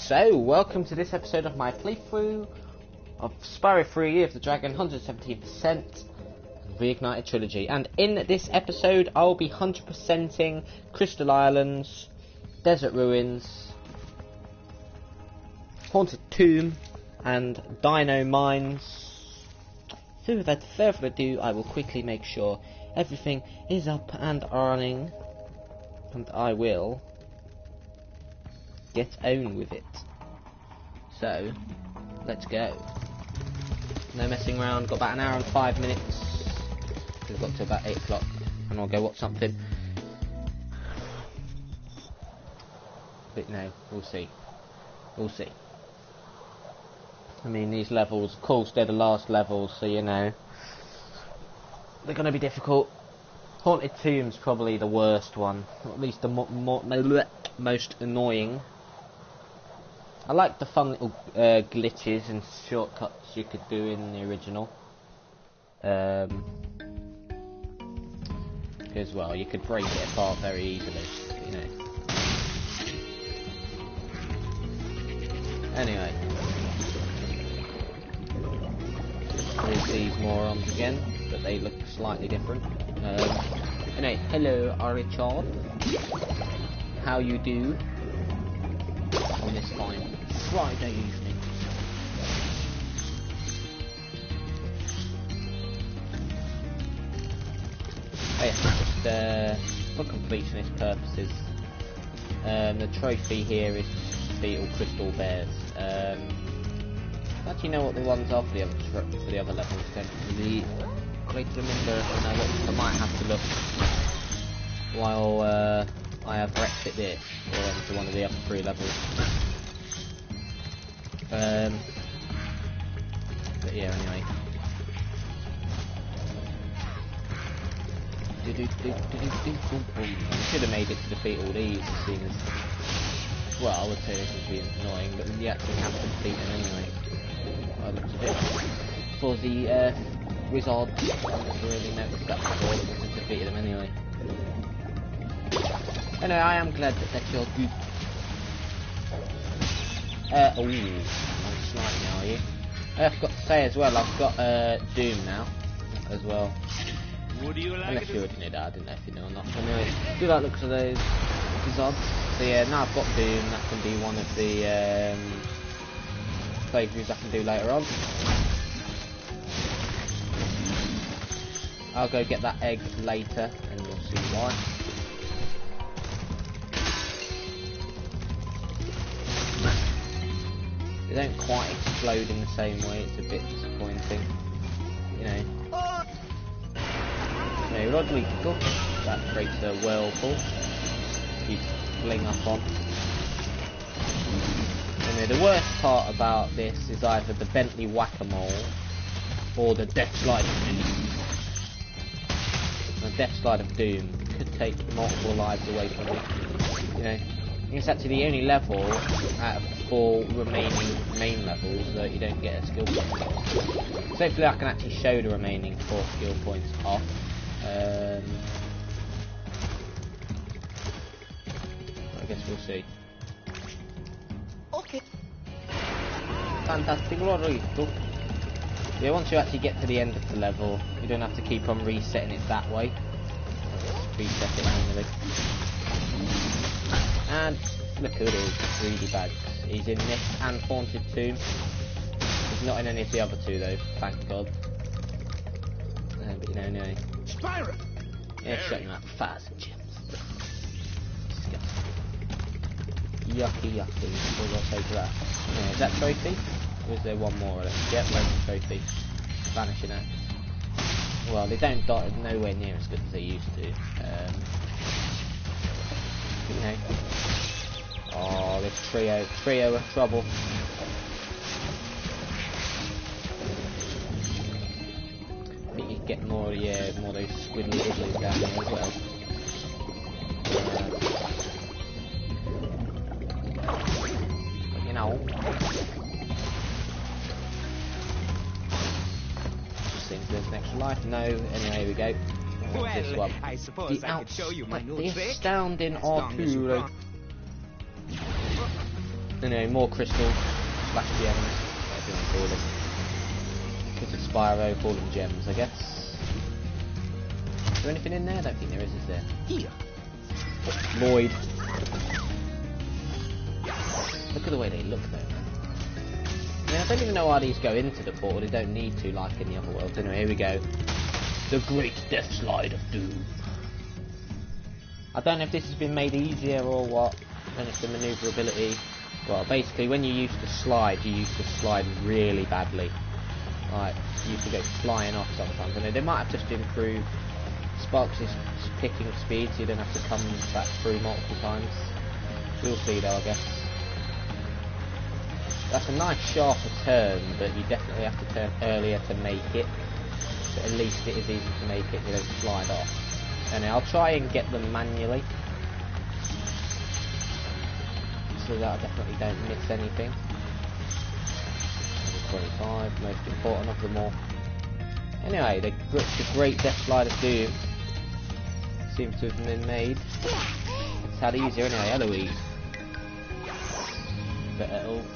So, welcome to this episode of my playthrough of Spyro 3 Year of the Dragon, 117%, Reignited Trilogy. And in this episode, I'll be 100%ing Crystal Islands, Desert Ruins, Haunted Tomb, and Dino Mines. So without further ado, I will quickly make sure everything is up and running, and I will get on with it. So, let's go. No messing around, got about an hour and 5 minutes. We've got to about 8 o'clock, and I'll go watch something. But no, we'll see. We'll see. I mean, these levels, of course, they're the last levels, so you know, they're going to be difficult. Haunted Tomb's probably the worst one, or at least the most annoying. I like the fun little glitches and shortcuts you could do in the original. Because, well, you could break it apart very easily, you know. Anyway. There's these morons again, but they look slightly different. Anyway, hello, Richard. How you do on this fine Friday evening? Oh yeah, just for completionist purposes, the trophy here is to defeat all crystal bears. Actually, know what the ones are for the other levels. Don't really quite remember. I might have to look while I have exit this or into one of the other 3 levels. But yeah, anyway. I should have made it to defeat all these as soon as. Well, I would say this would be annoying, but you actually have to defeat them anyway. By the looks of it. For the wizards, I never really noticed that before, but we just defeated them anyway. Anyway, I am glad that you're good. Oh, I'm sniping, are you? I forgot to say as well, I've got Doom now, as well. Would you like Unless you already knew that, I didn't know if you knew or not. Anyway, do like looks of those wizards. So yeah, now I've got Doom, that can be one of the playthroughs I can do later on. I'll go get that egg later, and you'll see why. They don't quite explode in the same way, it's a bit disappointing, you know. Anyway, Rodrigo, that creates a whirlpool you fling up on. Anyway, the worst part about this is either the Bentley Whack-A-Mole or the Death Slide of Doom. The Death Slide of Doom could take multiple lives away from you, you know. It's actually the only level out of the 4 remaining main levels that you don't get a skill point. So hopefully I can actually show the remaining 4 skill points off. I guess we'll see. Okay. Fantastic, Rodrigo. Yeah, once you actually get to the end of the level, you don't have to keep on resetting it that way. Just reset it manually. And look who it is, Greedy Bags. He's in this and Haunted Tomb. He's not in any of the other 2 though, thank God. But you know, anyway. Spyro! Yeah, shut him up. 1,000 gems. Disgusting. Yucky, yucky. What do I say to that? Yeah, is that trophy? Or is there one more? Yep, there's a trophy. Vanishing Axe. Well, they don't die nowhere near as good as they used to. You know. Oh, this trio of trouble. I think you get more, yeah, more of those squiddly wigglies down there as well. You know. Just seems there's an extra life. No, anyway, here we go. Well, This one. I suppose I could show you my new The trick. astounding As long as you Arturo. Anyway, more crystals, slash gems, whatever you want to call them. Because of Spyro, call them gems, I guess. Is there anything in there? I don't think there is there? Here. Lloyd. Look at the way they look though, man. I mean, I don't even know why these go into the portal, they don't need to like in the other worlds. Anyway, here we go. The Great Death Slide of Doom. I don't know if this has been made easier or what, and it's the manoeuvrability. Well, basically, when you used to slide really badly. Like, you used to go flying off sometimes. I know they might have just improved Sparks' picking speed, so you don't have to come back through multiple times. We'll see though, I guess. That's a nice sharper turn, but you definitely have to turn earlier to make it. But at least it is easy to make it, you don't slide off. And I'll try and get them manually, so that I definitely don't miss anything. 25, most important of them all. Anyway, the Great Death Slide of Doom seems to have been made. It's had easier anyway, Eloise. But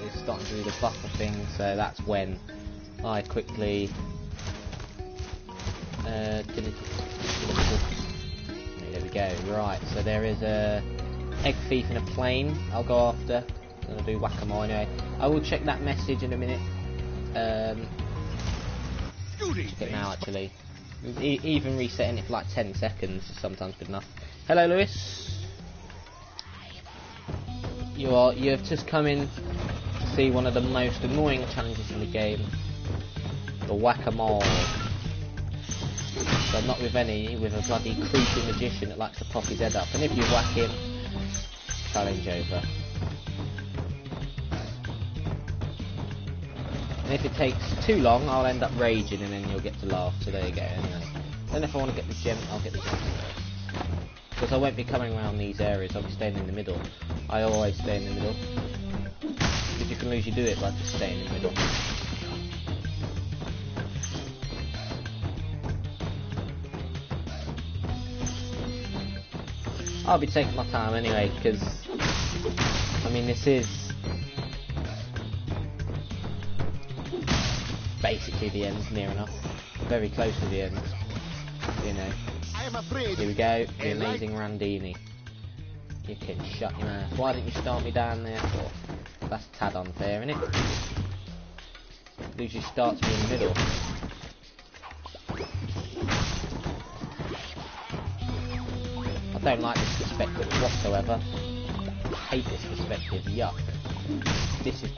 it's starting to do the buffer thing, so that's when I quickly there we go. Right, so there is a egg thief in a plane I'll go after. I'm going to do whack-a-mole anyway. I will check that message in a minute. Check it now actually. Even resetting it for like 10 seconds is sometimes good enough. Hello Lewis. You have just come in to see one of the most annoying challenges in the game. The whack-a-mole. But not with a bloody creepy magician that likes to pop his head up. And if you whack him, challenge over. And if it takes too long, I'll end up raging and then you'll get to laugh. So there you go, anyway. Then if I want to get the gem, I'll get the gem first. Because I won't be coming around these areas, I'll be staying in the middle. I always stay in the middle. If you can lose, you do it by just staying in the middle. I'll be taking my time anyway, because I mean this is basically the end, near enough, very close to the end, you know. Here we go, the amazing Randini. You can shut your mouth. Why didn't you start me down there for? That's tad unfair, isn't it? Usually starts me in the middle. I don't like this perspective whatsoever. I hate this perspective, yuck. This is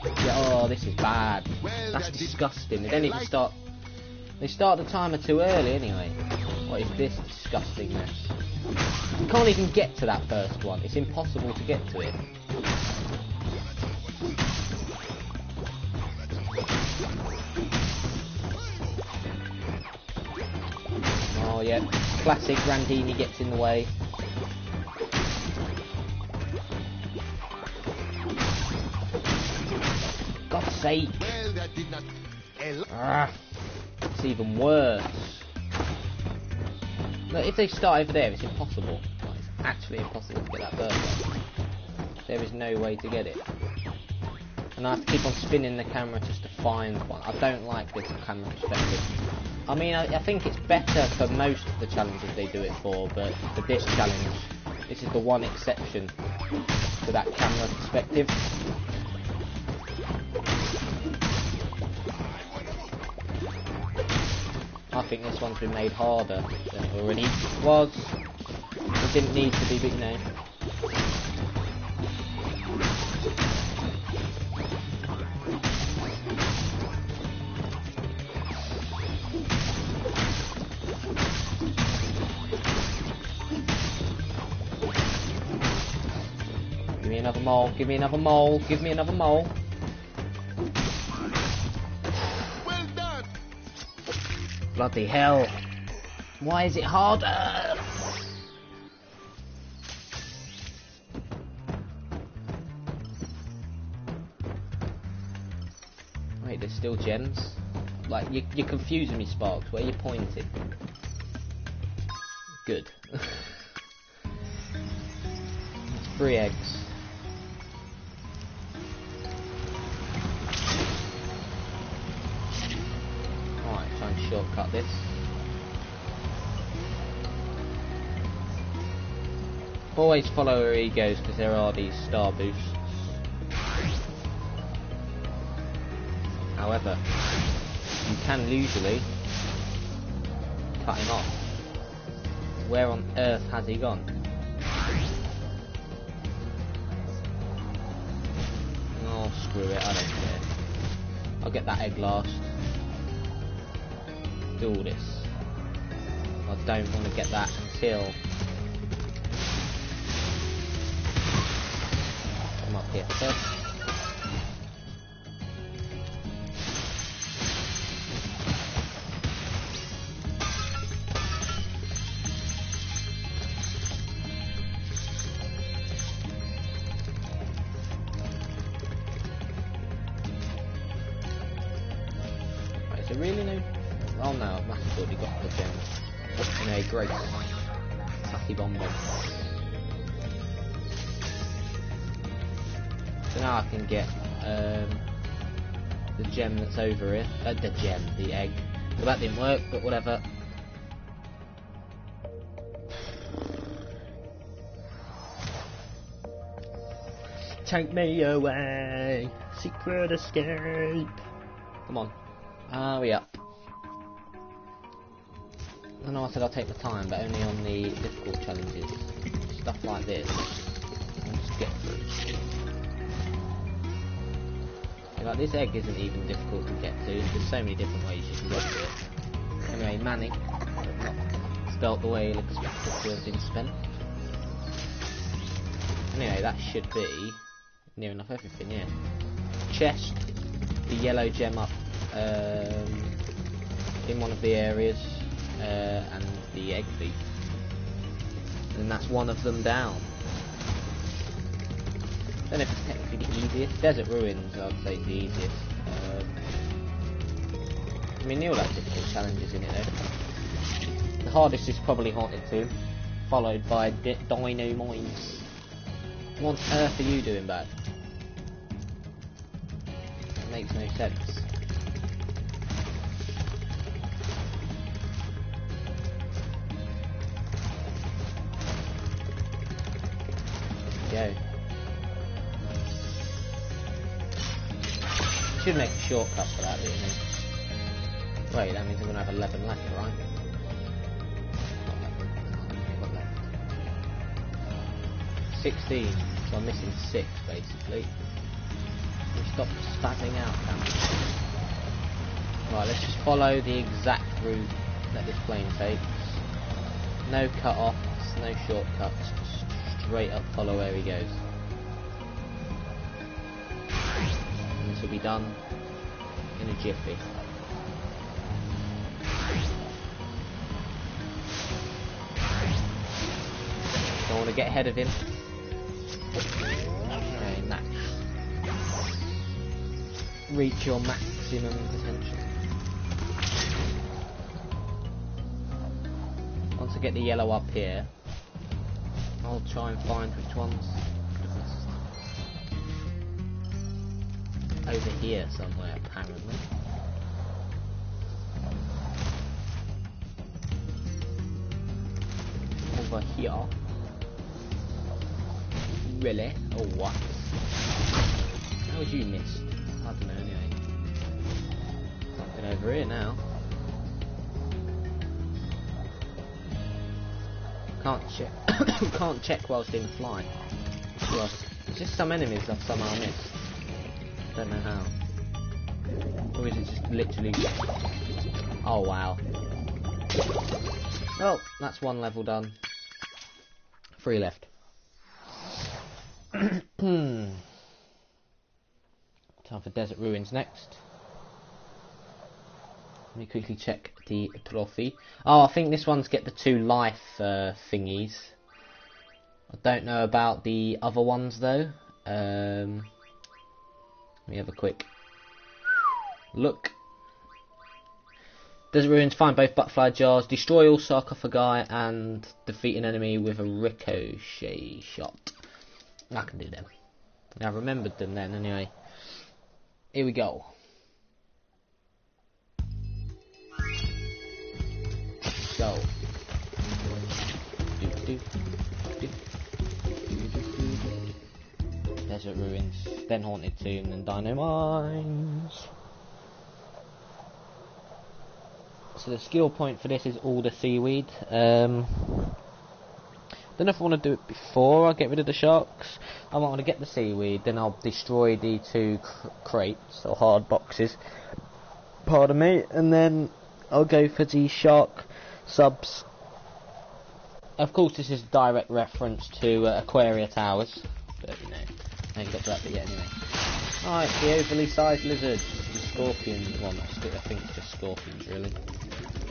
bad. That's disgusting. They don't even start. They start the timer too early anyway. What is this disgustingness? You can't even get to that first one. It's impossible to get to it. Oh yeah, classic Randini gets in the way. God's sake! It's even worse. Look, if they start over there, it's impossible. Like, it's actually impossible to get that first one. There is no way to get it. And I have to keep on spinning the camera just to find one. I don't like this camera perspective. I mean, I think it's better for most of the challenges they do it for, but for this challenge, this is the one exception to that camera perspective. I think this one's been made harder than it already was. It didn't need to be, but you know. Give me another mole, give me another mole, give me another mole. Bloody hell. Why is it harder? Wait, there's still gems? Like, you're confusing me, Sparks. Where are you pointing? Good. 3 eggs. shortcut this. Always follow where he goes because there are these star boosts. However, you can usually cut him off. Where on earth has he gone? Oh, screw it, I don't care. I'll get that egg last. Do all this. I don't want to get that until... Come up here first. Really no? Oh no, I must have already got the gems. Anyway, great. Sassy Bombo. So now I can get the gem that's over here. The egg. Well, that didn't work, but whatever. Take me away, secret escape. Come on. We up. I know I said I'll take the time, but only on the difficult challenges. Stuff like this. I'll just get through. Yeah, like this egg isn't even difficult to get to. There's so many different ways you can get to it. Anyway, manic. Not spelt the way you'll expect it to have been spent. Anyway, that should be near enough everything, yeah. Chest. The yellow gem up. In one of the areas, and the egg thief, and that's one of them down. Don't know if it's technically the easiest. Desert Ruins, I'd say, is the easiest. I mean, they all have difficult challenges in it though. The hardest is probably Haunted Tomb, followed by Dino Mines. What on earth are you doing, bad? That makes no sense. Go. Should make a shortcut for that, really. Wait, that means I'm gonna have 11 left, right? Not 11, what left? 16, so I'm missing 6 basically. We stop spazzing out, damn it. Right, let's just follow the exact route that this plane takes. No cut-offs, no shortcuts, just straight up follow where he goes. And this will be done in a jiffy. Don't want to get ahead of him. Okay, max. Reach your maximum potential. Once I get the yellow up here, I'll try and find which ones. Over here somewhere, apparently. Over here. Really? Or what? How was you missed? I don't know, anyway. Something over here now. Can't check. Can't check whilst in flight. Well, it's just some enemies I've somehow missed. Don't know how. Or is it just literally... Oh wow. Well, that's one level done. 3 left. Time for Desert Ruins next. Let me quickly check the trophy. Oh, I think this one's get the 2 life thingies. I don't know about the other ones though. Let me have a quick look. Desert Ruins, find both butterfly jars, destroy all sarcophagi, and defeat an enemy with a ricochet shot. I can do them. I remembered them then anyway. Here we go. Desert ruins, then haunted tomb, then dino mines. So the skill point for this is all the seaweed. Don't know if I want to do it before I get rid of the sharks. I might want to get the seaweed, then I'll destroy the 2 crates or hard boxes. Pardon me, and then I'll go for the shark subs. Of course, this is direct reference to Aquaria Towers, but you know, I ain't got to that bit yet anyway. Right, the overly sized lizards, the scorpions. Well, not I think it's just scorpions really.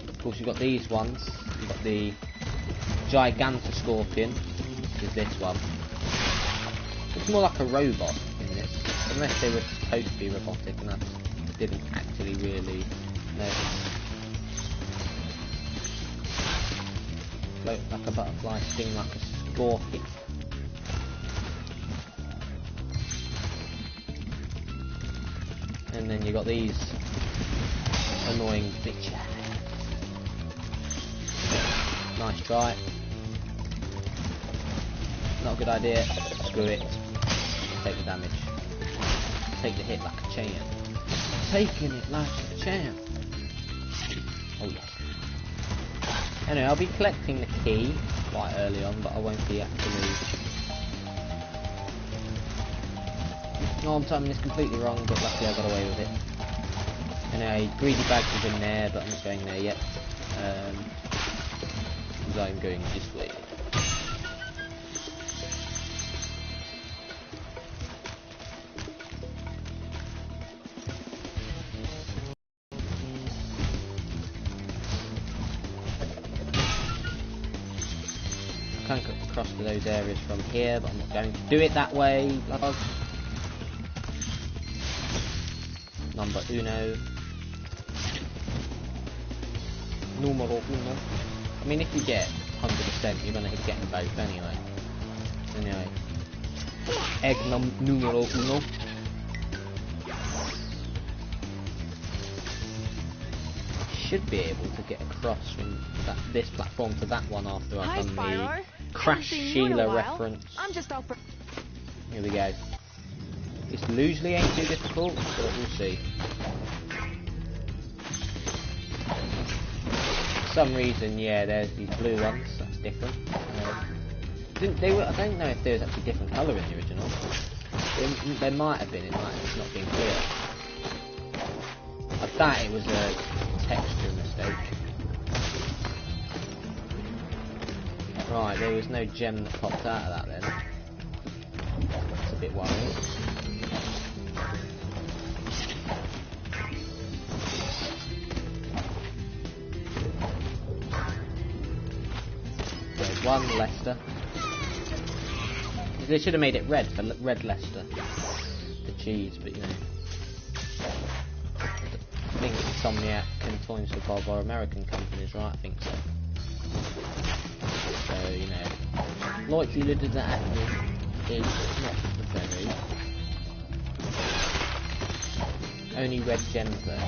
Of course, you've got these ones. You've got the Gigantoscorpion, which is this one. It's more like a robot in this, unless they were supposed to be robotic, and I didn't actually really notice. Float like a butterfly, sting like a scorpion. And then you got these annoying bitches. Nice try. Not a good idea. Screw it. Take the damage. Take the hit like a champ. Taking it like a champ. Oh yes. Anyway, I'll be collecting the key quite early on, but I won't be actually... No, I'm timing this completely wrong, but luckily I got away with it. Anyway, greedy bags is in there, but I'm not going there yet. Because I'm going this way. I can cut across to those areas from here, but I'm not going to do it that way. Number uno. Numero uno. I mean, if you get 100%, you're gonna get them both anyway. Anyway. Egg numero uno. Should be able to get across from this platform to that one after I've done Spyro. the Crash Sheila reference. I'm just off. Here we go. This loosely ain't too difficult, but we'll see. For some reason, yeah, there's these blue ones. That's different. I don't know if there was actually different colour in the original. There might have been. It might have not been clear. I thought it was a texture mistake. Right, there was no gem that popped out of that then. That's a bit worrying. There's one Leicester. They should have made it red for red Leicester. The cheese, but you know. I think Insomniac and Toy Bob are American companies, right? I think so. So, you know, likelihood of that happening is not very. Only red gems though. I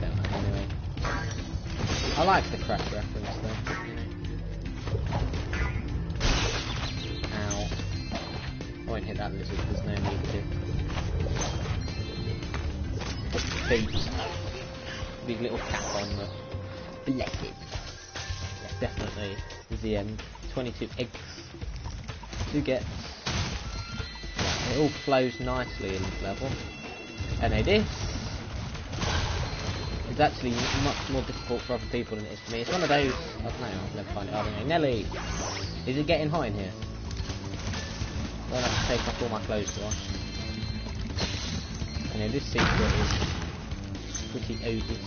don't know, anyway. I like the Crash reference though, you know. Ow. I won't hit that lizard, there's no need to. Feet. Big little cap on the blessed. That's definitely the end. 22 eggs to get. It all flows nicely in this level. And this is actually much more difficult for other people than it is for me. It's one of those, I don't know, I'll never find it hard anyway. Nelly! Is it getting hot in here? I don't have to take off all my clothes to wash. Anyway, this secret is pretty odious.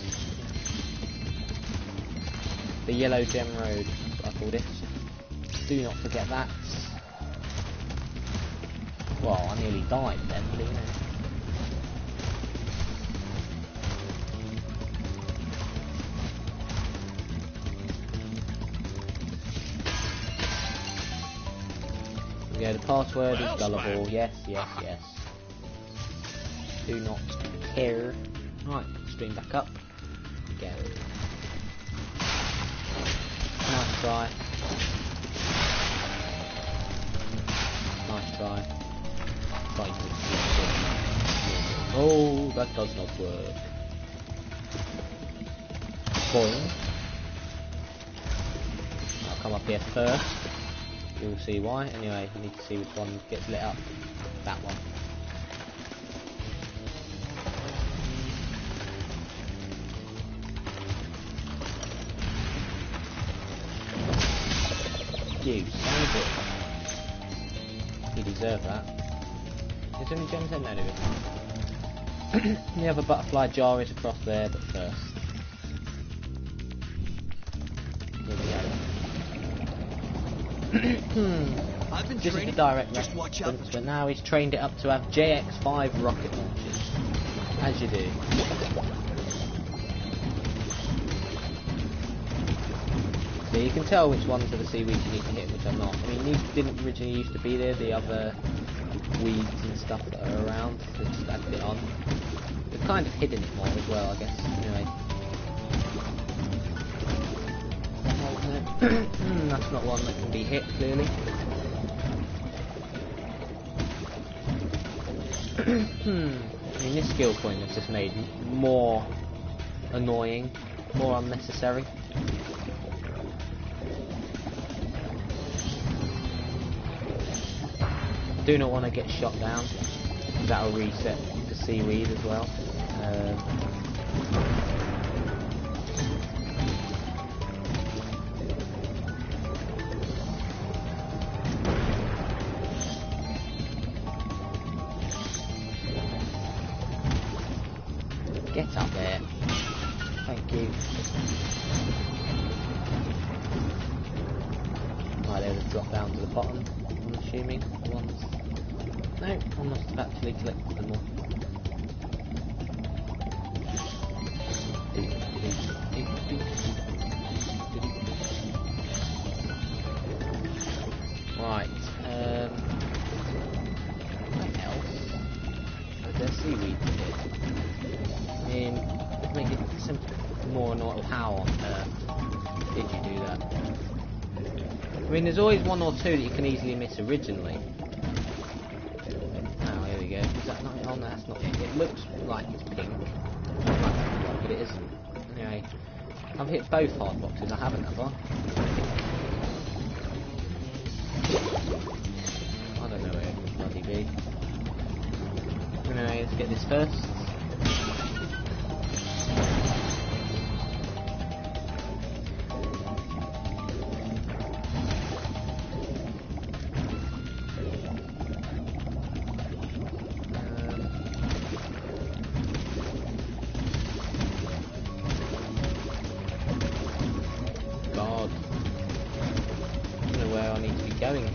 The Yellow Gem Road, that's what I call this. Do not forget that. Well, I nearly died then, but you know. There we go, the password is gullible. Yes, yes, yes. Do not care. Right, stream back up. Go. Nice try. Nice try. Oh, that does not work. Boing. I'll come up here first. You'll see why. Anyway, you need to see which one gets lit up. That one. You son of a... You deserve that. Is there any gems in there? The other butterfly jar is across there, but first. Here we go. I've been This is the training. direct Just watch out. reference, but now he's trained it up to have JX5 rocket launchers. As you do. So you can tell which ones are the seaweeds you need to hit and which are not. I mean, these didn't originally used to be there, the other weeds and stuff that are around. They just added it on. They've kind of hidden it more as well, I guess. Anyway. That's not one that can be hit, clearly. I mean, this skill point has just made more annoying, more unnecessary. Do not want to get shot down, because that'll reset the seaweed as well. Get up there. Thank you. Right, there's a drop down to the bottom, I'm assuming. The ones... No, I must have actually collected them all. Right, what else? There's seaweed here. I mean, it'd make it simply more annoying. How on earth did you do that? I mean, there's always one or two that you can easily miss originally. Oh, here we go. Is that not it? Oh, no, that's not it. It looks like it's pink. But it isn't. Anyway, I've hit both hard boxes. I haven't, have I? I don't know where it could bloody be. Anyway, let's get this first.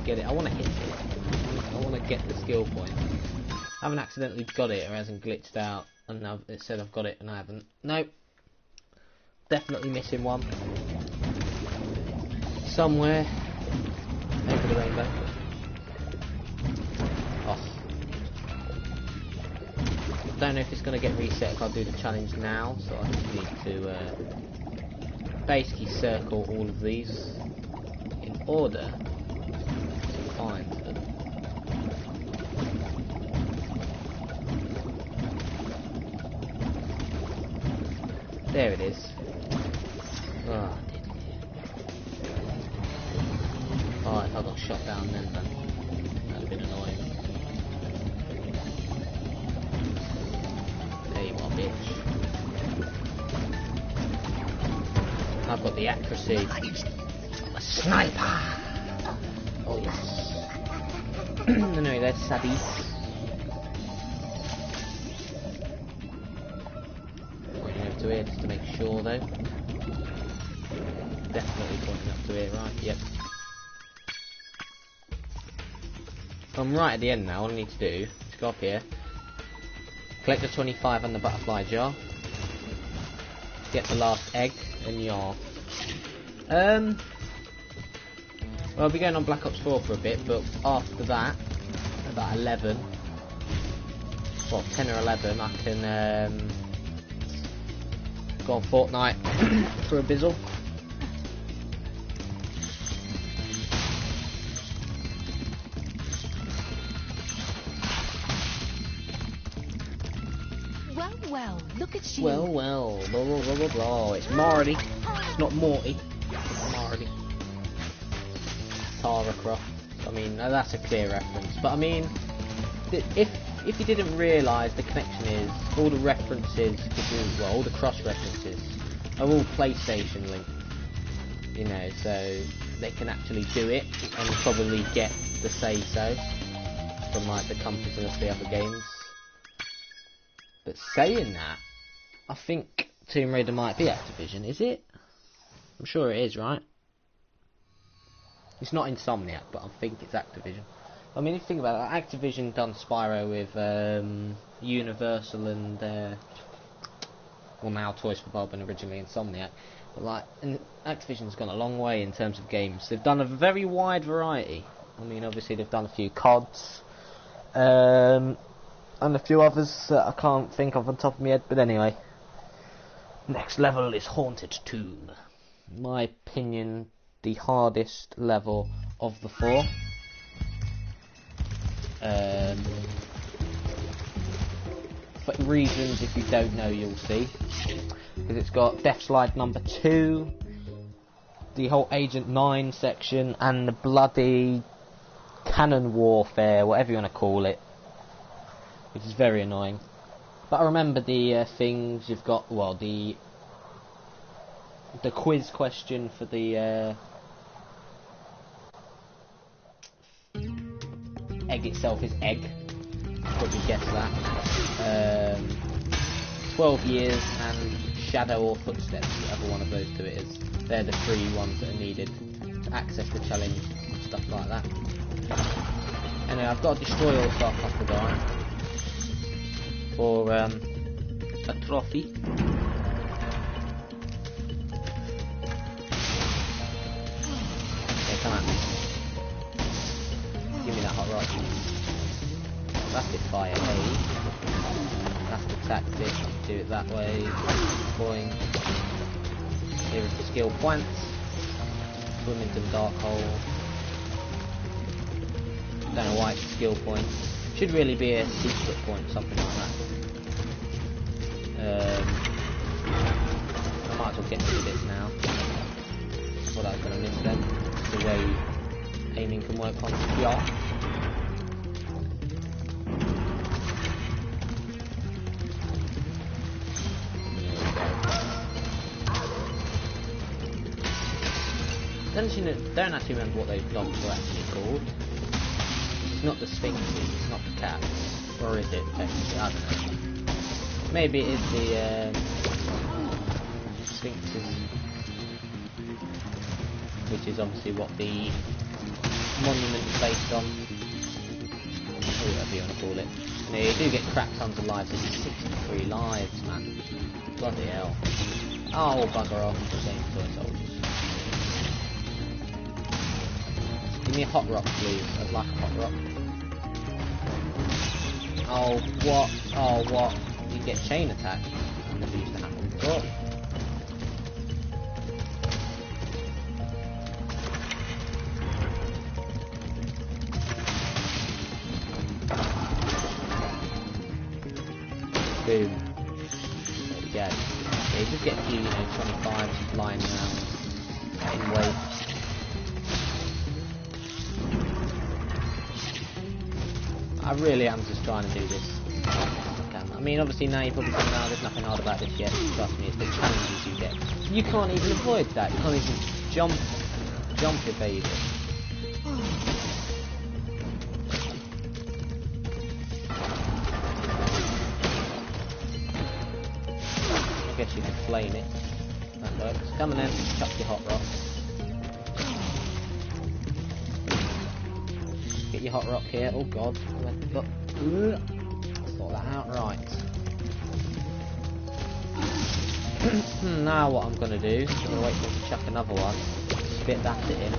Get it. I want to hit it. I want to get the skill point. I haven't accidentally got it or hasn't glitched out and it said I've got it and I haven't. Nope. Definitely missing one. Somewhere. Over the rainbow. Oh. Don't know if it's going to get reset if I do the challenge now, so I just need to basically circle all of these in order. There it is. Oh, oh, if I got shot down then that'd have been annoying. There you are, bitch. I've got the accuracy. I'm a sniper! Oh yes. Anyway, there's Sadie. Pointing over to here just to make sure though. Definitely pointing up to here, right? Yep. I'm right at the end now. All I need to do is go up here, collect the 25 on the butterfly jar, get the last egg, and you're well, I'll be going on Black Ops 4 for a bit, but after that, about 11, well, 10 or 11, I can go on Fortnite for a bizzle. Well, well, look at you. Well, well, blah, blah, blah, blah, blah. It's Marty. It's not Morty. It's Marty. Tara Croft. I mean, that's a clear reference. But I mean, if you didn't realise, the connection is all the references, well, all the cross references are all PlayStation linked. You know, so they can actually do it and probably get the say-so from like the companies of the other games. But saying that, I think Tomb Raider might be Activision, is it? I'm sure it is, right? It's not Insomniac, but I think it's Activision. I mean, if you think about it, Activision done Spyro with Universal and well, now Toys for Bob and originally Insomniac. But like, and Activision's gone a long way in terms of games. They've done a very wide variety. I mean, obviously they've done a few CODs, and a few others that I can't think of on top of my head. But anyway, next level is Haunted Tomb. In my opinion, the hardest level of the four. For reasons, if you don't know, you'll see. Because it's got Death Slide number 2, the whole Agent 9 section, and the bloody cannon warfare, whatever you want to call it, which is very annoying. But I remember the things you've got. Well, the quiz question for the egg itself is egg. Probably guess that. 12 years and shadow or footsteps, whatever one of those two it is. They're the 3 ones that are needed to access the challenge and stuff like that. Anyway, I've got to destroy all the sarcophagi for a trophy. Okay, come on. Give me that hot rock. Rapid fire, hey. That's the tactic. Do it that way. Boing. Here is the skill points. Swim into the dark hole. Don't know why it's a skill point. Should really be a secret point, something like that. I might as well get through this now. Thought I was going to miss them. The way aiming can work on PR. Don't actually remember what those dogs were actually called. It's not the Sphinxes, it's not the cats. Or is it technically? I don't know. Maybe it is the Sphinxes. Which is obviously what the monument is based on. Or whatever you want to call it. Now, you do get crap tons of lives. It's 63 lives, man. Bloody hell. Oh, bugger off. Same toy soldiers. Give me a hot rock, please. I'd like a hot rock. Oh, what? Oh, what? You get chain attack. That never used to happen before. Boom. There we go. Yeah, you just get a few, 25s flying around in waves. I really am just trying to do this. I mean, obviously now you're probably thinking, there's nothing hard about this yet. Trust me, it's the challenges you get. You can't even avoid that. You can't even jump evade it. I guess you can flame it. That works. Come on then, chuck your hot rock. Get your hot rock here. Oh god. Look. Sort that out right. Now what I'm going to do, I'm going to wait for him to chuck another one. Spit that at him.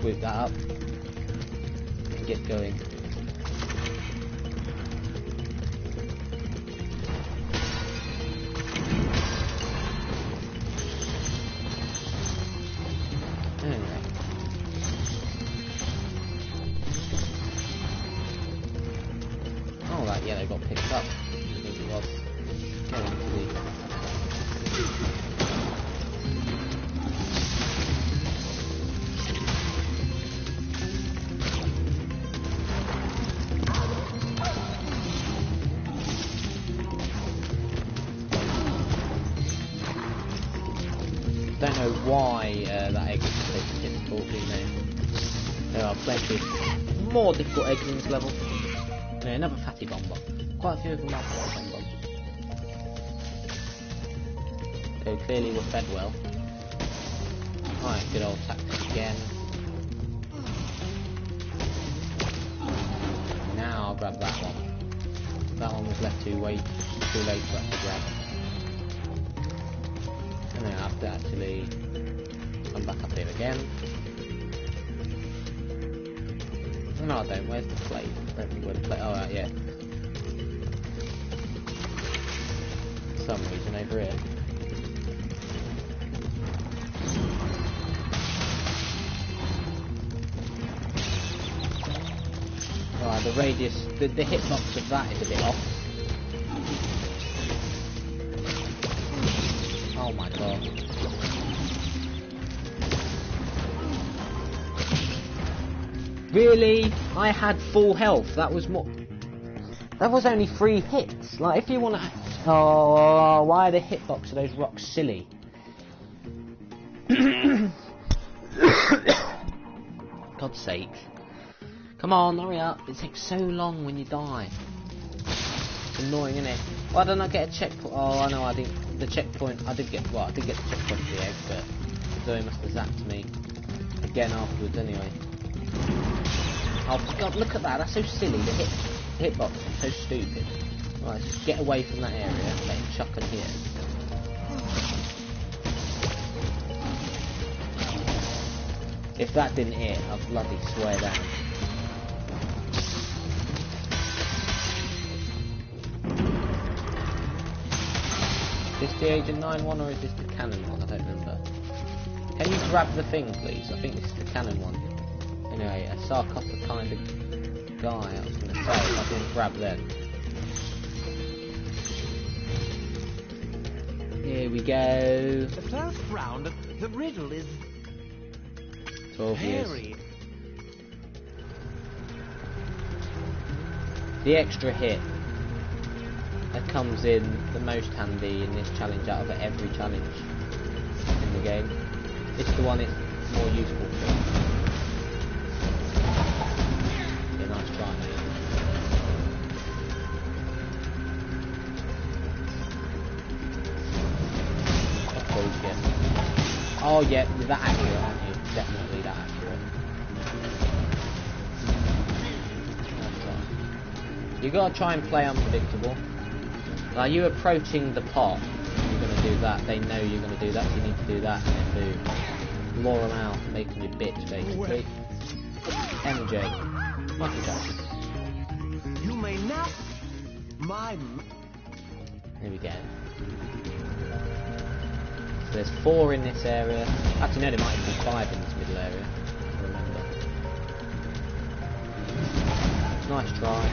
Swoop that up. And get going. yellow got picked up. I think it was. Going into the... Don't know why that egg is so difficult, you know. There are plenty more difficult eggs in this level. No, another fatty bomb. Quite a few of them are fatty bomb. So clearly we're fed well. Alright, good old tactics again. Now I'll grab that one. That one was left too late for us to grab. And then I have to actually come back up here again. No, I don't. Where's the plate? I don't think where the plate. Oh, right, yeah. For some reason over here. Alright, the radius, the hitbox of that is a bit off. Oh my god. Really? I had full health. That was more... That was only 3 hits. Like, if you want to... Oh, why are the hitbox of those rocks silly? God's sake. Come on, hurry up. It takes so long when you die. It's annoying, isn't it? Why didn't I get a checkpoint? Oh, I know, I didn't... The checkpoint, I did get the checkpoint for the egg, but Zoe must have zapped me again afterwards anyway. Oh god, look at that, that's so silly, the hitbox is so stupid. Right, just get away from that area, let him chuck in here. If that didn't hit, I bloody swear down. Is this the Agent 9 one or is this the cannon one? I don't remember. Can you grab the thing, please? I think this is the cannon one. Anyway, a sarcophagus kind of guy, I was going to say, if I didn't grab them. Here we go. The first round, the riddle is 12 years. very... The extra hit that comes in the most handy in this challenge out of every challenge in the game. It's the one it's more useful for. Yeah, nice try, mate. Of course, yeah. Oh yeah, you're that accurate, aren't you? Definitely that accurate. Nice try. You gotta try and play unpredictable. Are you approaching the pot? You're going to do that. They know you're going to do that. So you need to do that and then boom. Lure them out, make them your bitch, basically. MJ. Michael Jackson. You may not... My... Here we go. So there's 4 in this area. Actually, no, there might even be 5 in this middle area. I remember. Nice try.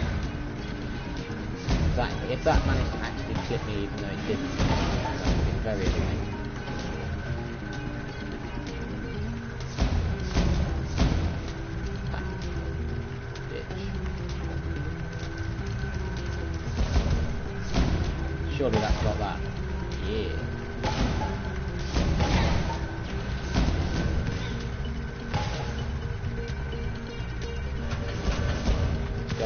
If that managed to actually clip me even though it didn't, that would have been very annoying. Bitch. Surely that's got that. Yeah. Let's go.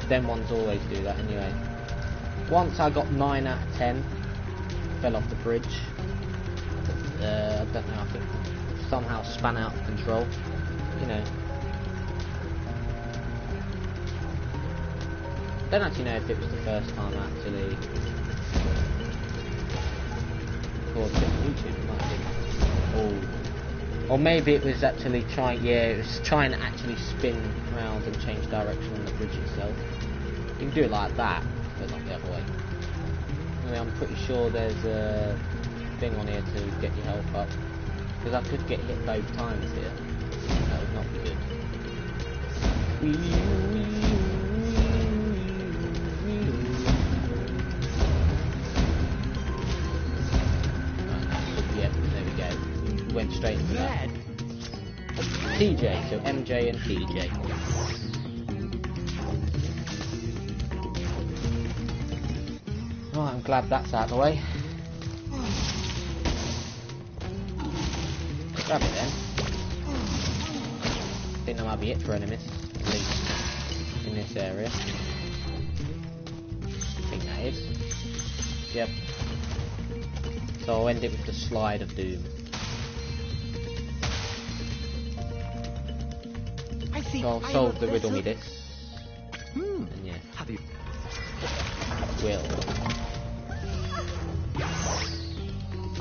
Them ones always do that anyway. Once I got 9 out of 10, fell off the bridge. I don't know, I think somehow span out of control. You know. Don't actually know if it was the first time I actually recorded it on YouTube. It might have been. Or maybe it was actually trying, yeah, it was trying to actually spin around and change direction on the bridge itself. You can do it like that, but not the other way. Anyway, I'm pretty sure there's a thing on here to get your health up. Because I could get hit both times here. That would not be good. Yep, there we go. Went straight into that. TJ, so MJ and TJ. Right, I'm glad that's out of the way. Grab it then. I think that might be it for enemies, at least in this area. I think that is. Yep. So I'll end it with the slide of doom. So I'll solve the riddle me this. And yeah. Have you? Will.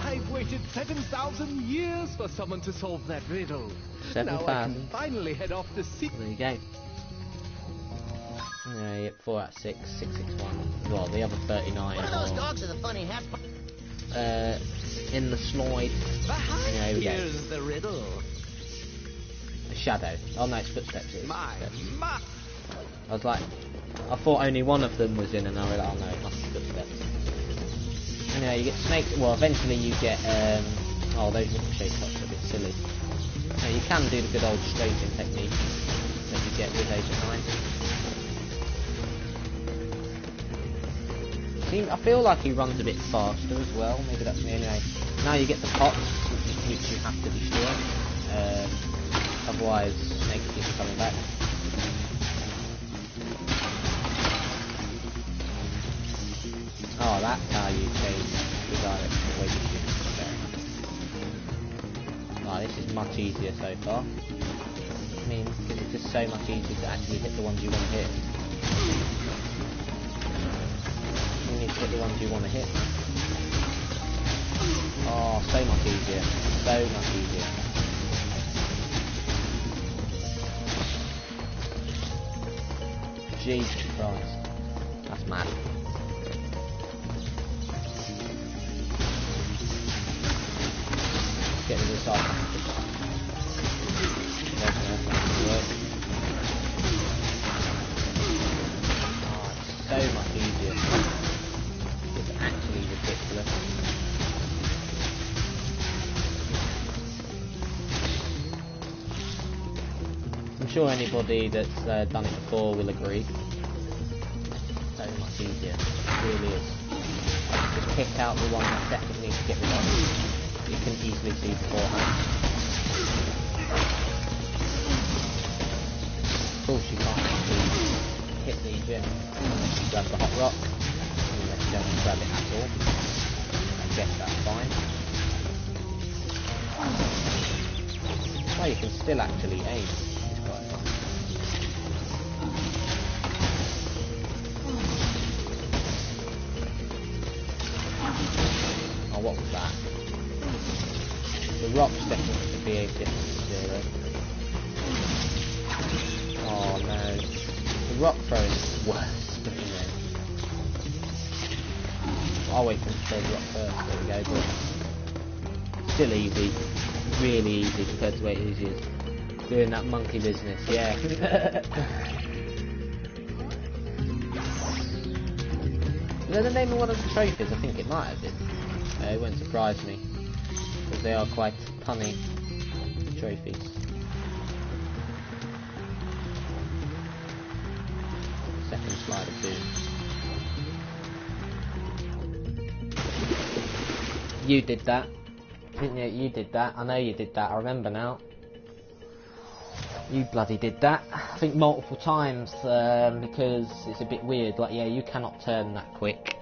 I've waited 7,000 years for someone to solve that riddle. 7,000. Now I can finally head off to see. There you go. Yep, 4 out of 6, 661. Well, the other 39 What are those dogs with the funny hats? in the slide. There we go. Here's the riddle. A shadow. Oh no, it's footsteps. It's My. footsteps. I was like, I thought only one of them was in, and I was like, oh no, it must be footsteps. Anyway, you get snakes. Well, eventually you get. Oh, those ricochet shots are a bit silly. Now, you can do the good old strafing technique that you get with Agent 9. I feel like he runs a bit faster as well. Maybe that's me. Anyway, now you get the pots, which you have to destroy. Otherwise, snakes keep coming back. Oh, that's how you change the direction of the way you shoot. Oh, this is much easier so far. I mean, because it's just so much easier to actually hit the ones you want to hit. You need to hit the ones you want to hit. Oh, so much easier. So much easier. Jesus Christ. That's mad. Get rid of the side. Oh, it's so much easier. It's actually ridiculous. I'm sure anybody that's done it before will agree. So much easier. It really is. Just pick out the one that definitely needs to get rid of. You can easily see beforehand. Of course you can't actually hit the gem. Grab the hot rock, unless you don't grab it at all. I guess that's fine. Well, you can still actually aim. It's quite fun. Oh, what was that? The rocks definitely should be a different zero. Oh no. The rock throwing is worse, but you know. I'll wait for him to throw the rock first, there we go, but still easy. Really easy compared to the way it is. Doing that monkey business, yeah. Is that the name of one of the trophies? I think it might have been. It wouldn't surprise me. Because they are quite punny trophies. Second slide of doom. You did that. Didn't you? You did that. I know you did that. I remember now. You bloody did that. I think multiple times because it's a bit weird. Like, yeah, you cannot turn that quick.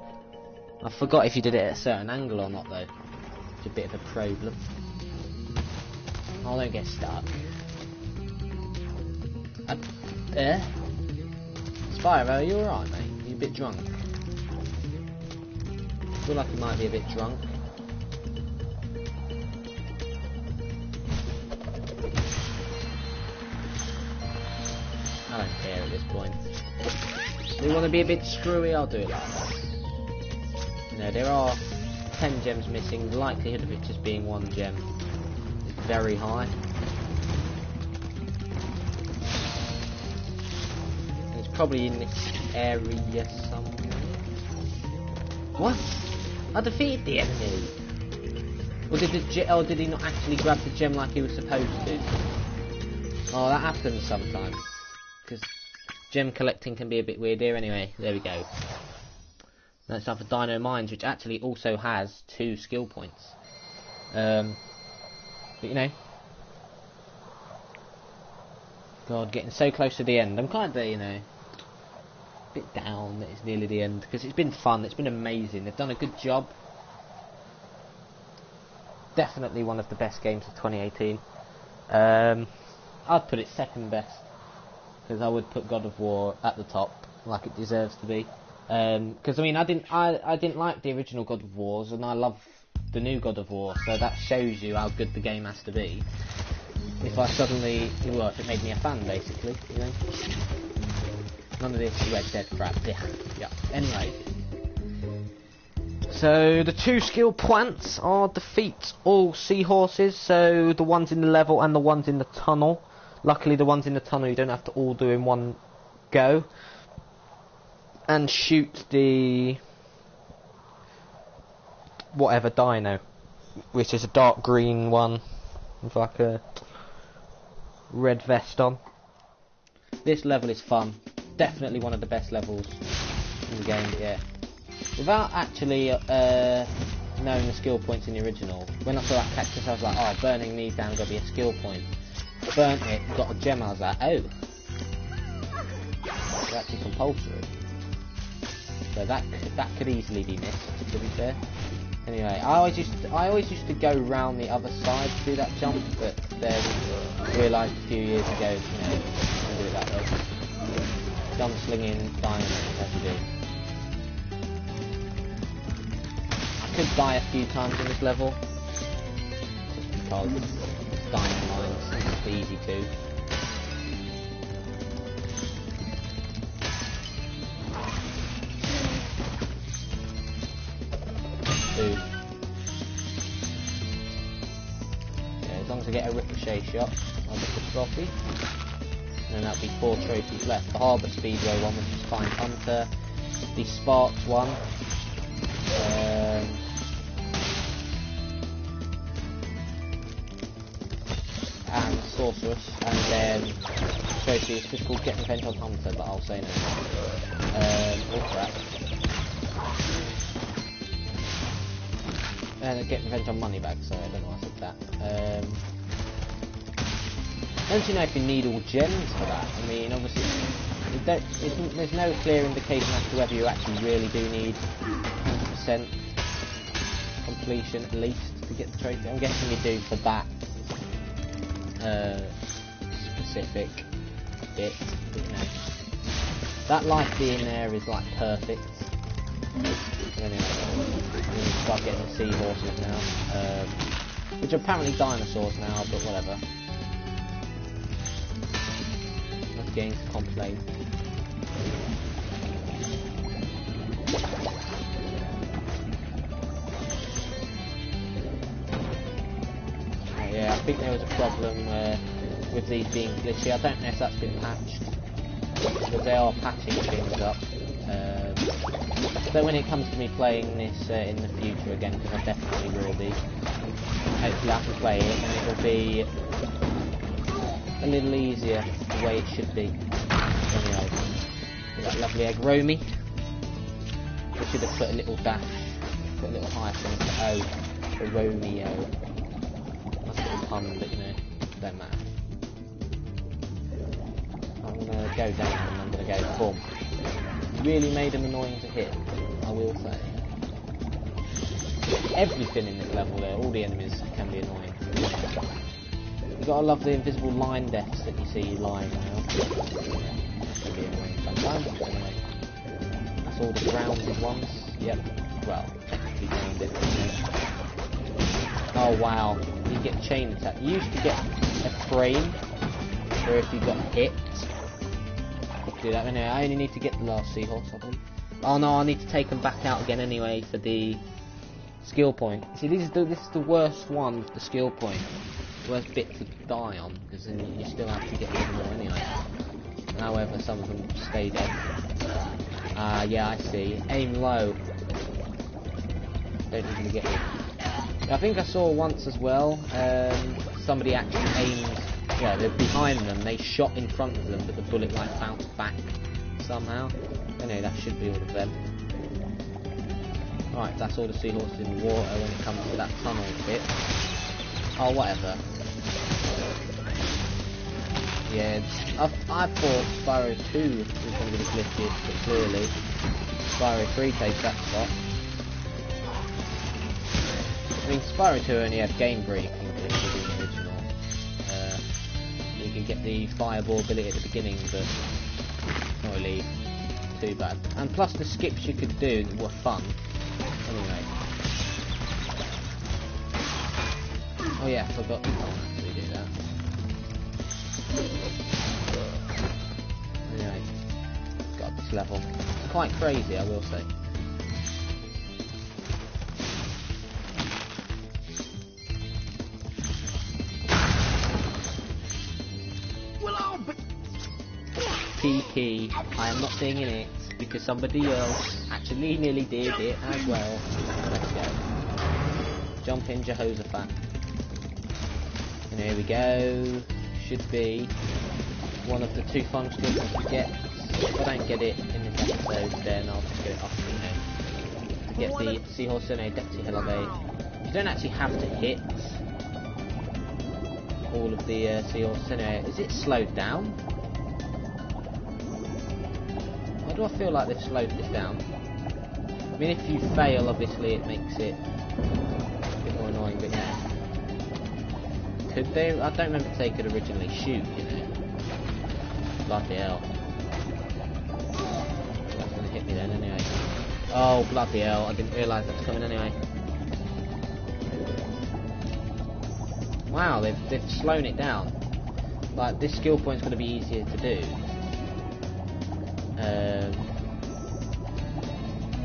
I forgot if you did it at a certain angle or not though. It's a bit of a problem. Oh, don't get stuck. Spyro, are you alright, mate? Are you a bit drunk? I feel like you might be a bit drunk. I don't care at this point. Do you want to be a bit screwy? I'll do it like that. You know, there are 10 gems missing. The likelihood of it just being one gem is very high. And it's probably in this area somewhere. What? I defeated the enemy! Or did he not actually grab the gem like he was supposed to? Oh, that happens sometimes. Because gem collecting can be a bit weird here anyway. There we go. That's time for Dino Mines, which actually also has 2 skill points. But you know. God, getting so close to the end. I'm kind of, you know, a bit down that it's nearly the end. Because it's been fun, it's been amazing. They've done a good job. Definitely one of the best games of 2018. I'd put it second best. Because I would put God of War at the top, like it deserves to be. Because I mean, I didn't like the original God of Wars, and I love the new God of War, so that shows you how good the game has to be. If I suddenly, well, if it made me a fan, basically, you know. None of this Red Dead crap. Yeah. Anyway, so the 2 skill points are defeat all seahorses, so the ones in the level and the ones in the tunnel. Luckily, the ones in the tunnel you don't have to all do in one go. And shoot the whatever dino, which is a dark green one with like a red vest on. This level is fun. Definitely one of the best levels in the game, yeah. Without actually knowing the skill points in the original, when I saw that cactus I was like, oh, burning these down got to be a skill point. Burnt it, got a gem, I was like, oh. It's actually compulsory. So that could easily be missed, to be fair. Anyway, I always used to go round the other side to do that jump, but then realised a few years ago, you know, I do it that way. Gunslinging dynamite, as you do. I could die a few times in this level, because it's dynamite, it's easy to. Yeah, as long as I get a ricochet shot, I'll get the trophy. And then that'll be 4 trophies left. The Harbour Speedway one, which is Find Hunter. The Sparks one. And Sorceress. And then trophy is just called Get Revenge on Hunter, but I'll say no. Oh crap. And Get Revenge on Moneybag, sorry, I don't know why I said that. I don't know if you need all gems for that. I mean, obviously, there's no clear indication as to whether you actually really do need 100% completion at least to get the trophy. I'm guessing you do for that specific bit, but, you know. That life being there is like perfect. Anyway, we start getting the seahorses now, which are apparently dinosaurs now, but whatever. Not getting to complain. Yeah, I think there was a problem with these being glitchy. I don't know if that's been patched, because they are patching things up. So when it comes to me playing this in the future again, because I definitely will be, hopefully I can play it and it'll be a little easier the way it should be. Anyway, with that lovely egg Romy. I should have put a little dash, put a little hyphen for O, for Romeo. That's a little pun, but you know, don't matter. I'm gonna go down and I'm gonna go boom. Really made him annoying to hit, I will say. Everything in this level there, all the enemies can be annoying. You gotta love the invisible line deaths that you see lying around. That can be annoying sometimes, but anyway. That's all the grounded ones. Yep. Well, technically grounded. Oh wow, you get chain attack. You used to get a frame where if you got hit, do that. Anyway, I only need to get the last seahorse, I believe. Oh no, I need to take them back out again anyway for the skill point. See, this is the worst one with the skill point. worst bit to die on, because then you still have to get rid of more anyway. However, some of them stay dead. Yeah, I see. Aim low. Don't usually get it. I think I saw once as well, somebody actually aimed, yeah, they're behind them, they shot in front of them, but the bullet like bounced back somehow. Anyway, that should be all of them. Right, that's all the seahorses in the water when it comes to that tunnel bit. Oh, whatever. Yeah, I thought Spyro 2 was going to be the glitches, but clearly Spyro 3 takes that spot. I mean, Spyro 2 only had game breaking glitches in the original. You could get the fireball ability at the beginning, but not really too bad. And plus the skips you could do were fun. Anyway. Oh yeah, I forgot you can't actually do that. Anyway, got this level. It's quite crazy, I will say. PP, I am not singing it because somebody else actually nearly did it as well. Let's go. Jump in, Jehoshaphat. And here we go. Should be one of the 2 fun skills to get. If I don't get it in this episode, then I'll just get it off, you know. To get the Seahorse in a Deputy Elevate. You don't actually have to hit all of the Seahorse in a. Is it slowed down? Why do I feel like they've slowed this down? I mean, if you fail, obviously it makes it a bit more annoying, but yeah. Could they? I don't remember if they could originally shoot, you know. Bloody hell. That's going to hit me then anyway. Oh, bloody hell, I didn't realise that was coming anyway. Wow, they've slowed it down. Like, this skill point's going to be easier to do.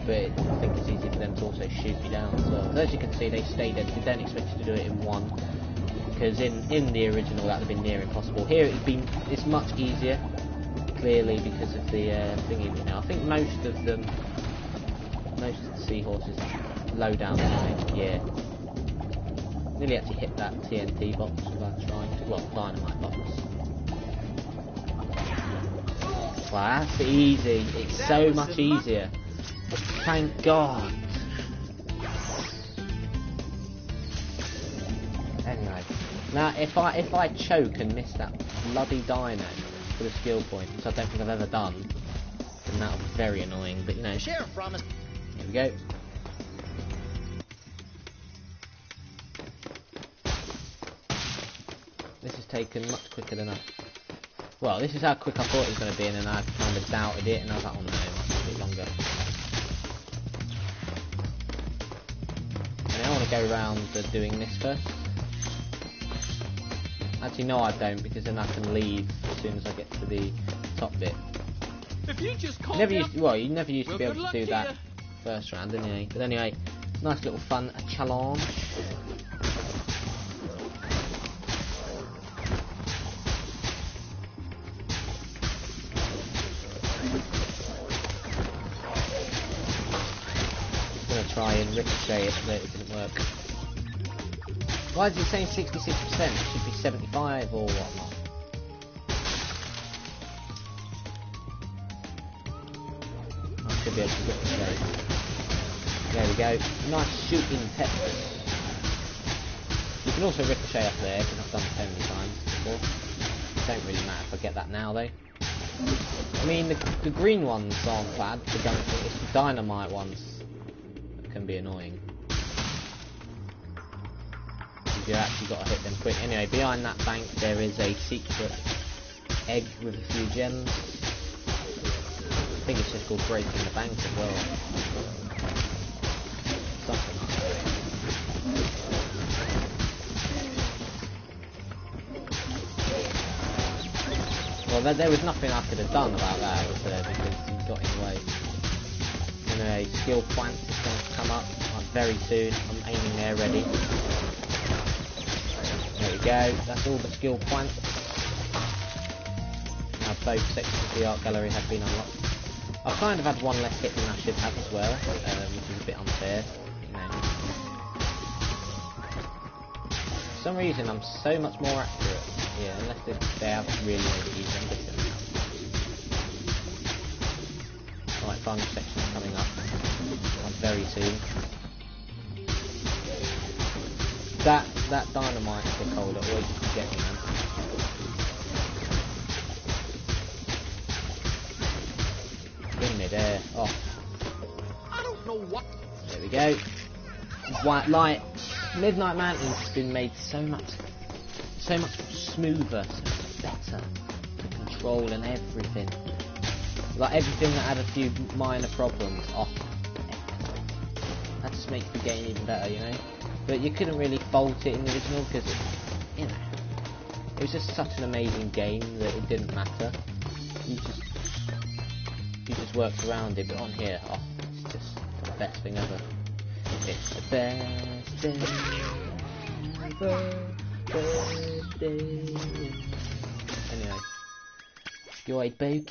But I think it's easy for them to also shoot you down as well. As you can see, they stay dead. You don't expect you to do it in one, because in the original that would have been near impossible. Here it's much easier, clearly because of the thingy. You know, I think most of the seahorses low down anyway. Yeah, nearly actually hit that TNT box without trying to. Well, dynamite box. Wow, that's easy. It's so much easier. Thank God. Anyway, now if I choke and miss that bloody dino for the skill point, which I don't think I've ever done, then that'll be very annoying. But you know, Sheriff promised. Here we go. This has taken much quicker than I. Well, this is how quick I thought it was going to be, and then I kind of doubted it, and I was like, oh no, it might be a bit longer. And I want to go around doing this first. Actually, no, I don't, because then I can leave as soon as I get to the top bit. If you just call you never used to be able to do that first round, anyway. But anyway, nice little fun challenge. Try and ricochet it, but it didn't work. Why is it saying 66%? It should be 75 or whatnot. I should be able to ricochet. There we go. Nice shooting Tetris. You can also ricochet up there, because I've done it so many times before. It don't really matter if I get that now though. I mean, the green ones aren't bad, it's the dynamite ones can be annoying. You actually got to hit them quick. Anyway, behind that bank there is a secret egg with a few gems. I think it's just called breaking the bank as well. Something like that. Well, there was nothing I could have done about that, was there, because he got in the way. Anyway, skill point is going to come up very soon. I'm aiming there, ready. There we go. That's all the skill points. Now both sections of the art gallery have been unlocked. I've kind of had one less hit than I should have as well, which is a bit unfair. You know. For some reason, I'm so much more accurate. Yeah, unless they have really made it easy. I'm good at now. Right, final section coming up very soon. That dynamite stick holder always used to get me, man. Bring me there. Oh. I don't know what. There we go. White light. Midnight Mansion's has been made so much smoother, so much better to control and everything. Like everything that had a few minor problems. Oh, that just makes the game even better, you know. But you couldn't really fault it in the original because, you know, it was just such an amazing game that it didn't matter. You just worked around it. But on here, oh, it's just the best thing ever. It's the best thing ever. Anyway, your book.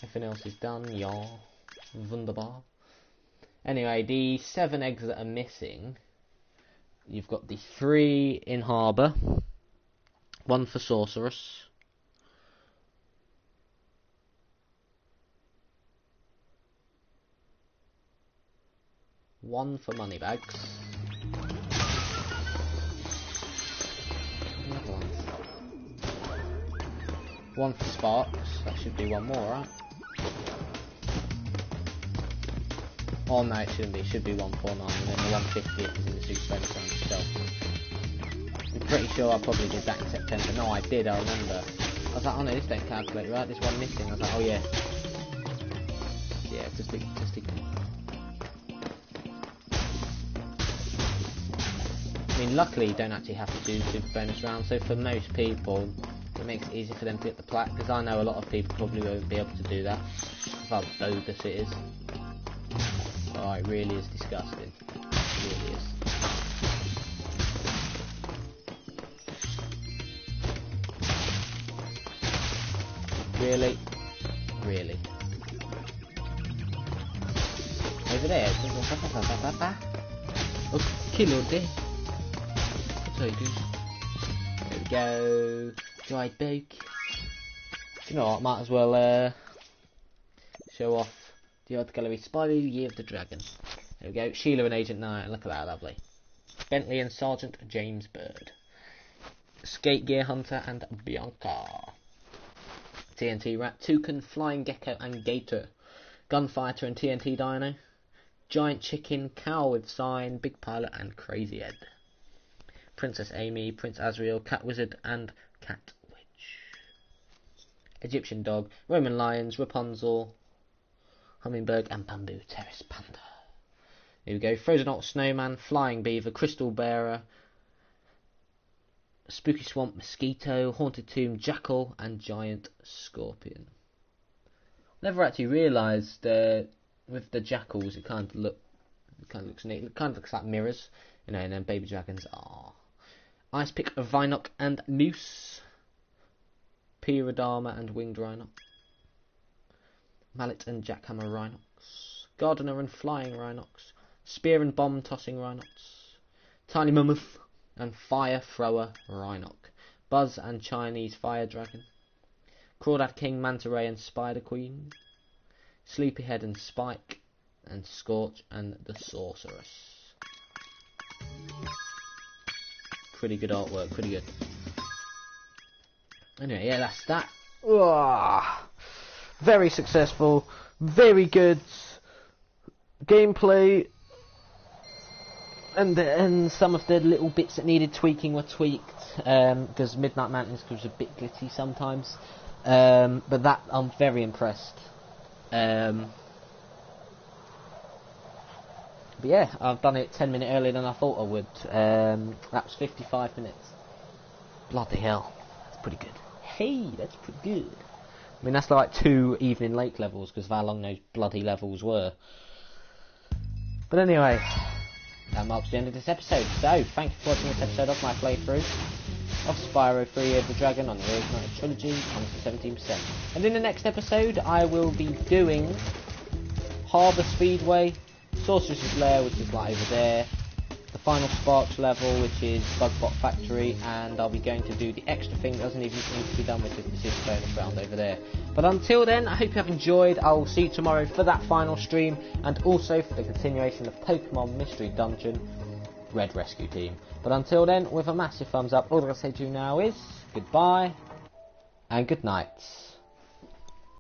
Everything else is done, yeah. Wunderbar. Anyway, the 7 eggs that are missing, you've got the 3 in harbour, 1 for sorceress, 1 for moneybags, another 1 for sparks. That should be 1 more, right? Oh no, it shouldn't be. It should be 149, and then the 150th is in the super bonus round itself. I'm pretty sure I probably did that in September. No, I did. I remember. I was like, oh no, this don't calculate, right? This one missing. I was like, oh yeah. Yeah, just ignore. I mean, luckily you don't actually have to do super bonus rounds. So for most people, it makes it easier for them to get the plaque. Because I know a lot of people probably won't be able to do that. How bogus it is. Oh, it really is disgusting. It really is. Really? Really? Over there. Oh, kilo day. That's how you do. There we go. Dried bake. You know what? Might as well show off the art gallery. Spyro, Year of the Dragon. There we go. Sheila and Agent 9. Look at that, lovely. Bentley and Sergeant James Bird. Skate Gear Hunter and Bianca. TNT Rat, Toucan, Flying Gecko and Gator. Gunfighter and TNT Dino. Giant Chicken, Cow with Sign, Big Pilot and Crazy Ed. Princess Amy, Prince Azrael, Cat Wizard and Cat Witch. Egyptian Dog, Roman Lions, Rapunzel, Hummingbird and Bamboo Terrace Panda. Here we go. Frozen Hot Snowman, Flying Beaver, Crystal Bearer, Spooky Swamp Mosquito, Haunted Tomb Jackal and Giant Scorpion. Never actually realised with the jackals it kind of looks neat. It kind of looks like mirrors, you know. And then baby dragons are Ice Pick, Vinoc and Noose, Pyrodama and Winged Rhinoc, Mallet and Jackhammer Rhinox, Gardener and Flying Rhinox, Spear and Bomb Tossing Rhinox, Tiny Mammoth and Fire Thrower Rhinoc, Buzz and Chinese Fire Dragon, Crawdad King, Manta Ray and Spider Queen, Sleepyhead and Spike, and Scorch and the Sorceress. Pretty good artwork, pretty good. Anyway, yeah, that's that. Ugh. Very successful, very good gameplay, and some of the little bits that needed tweaking were tweaked, because Midnight Mansions was a bit glitchy sometimes, but that, I'm very impressed. But yeah, I've done it 10 minutes earlier than I thought I would. That was 55 minutes. Bloody hell, that's pretty good. Hey, that's pretty good. I mean, that's like 2 Evening Lake levels because of how long those bloody levels were. But anyway, that marks the end of this episode. So, thank you for watching this episode of my playthrough of Spyro 3 Year of the Dragon on the Reignited Trilogy on to 17%. And in the next episode, I will be doing Harbour Speedway, Sorceress's Lair, which is like over there, the final Sparks level, which is Bugbot Factory, and I'll be going to do the extra thing that doesn't even need to be done, which is the Super Bonus round over there. But until then, I hope you have enjoyed. I will see you tomorrow for that final stream, and also for the continuation of Pokemon Mystery Dungeon Red Rescue Team. But until then, with a massive thumbs up, all I can say to you now is goodbye and good night.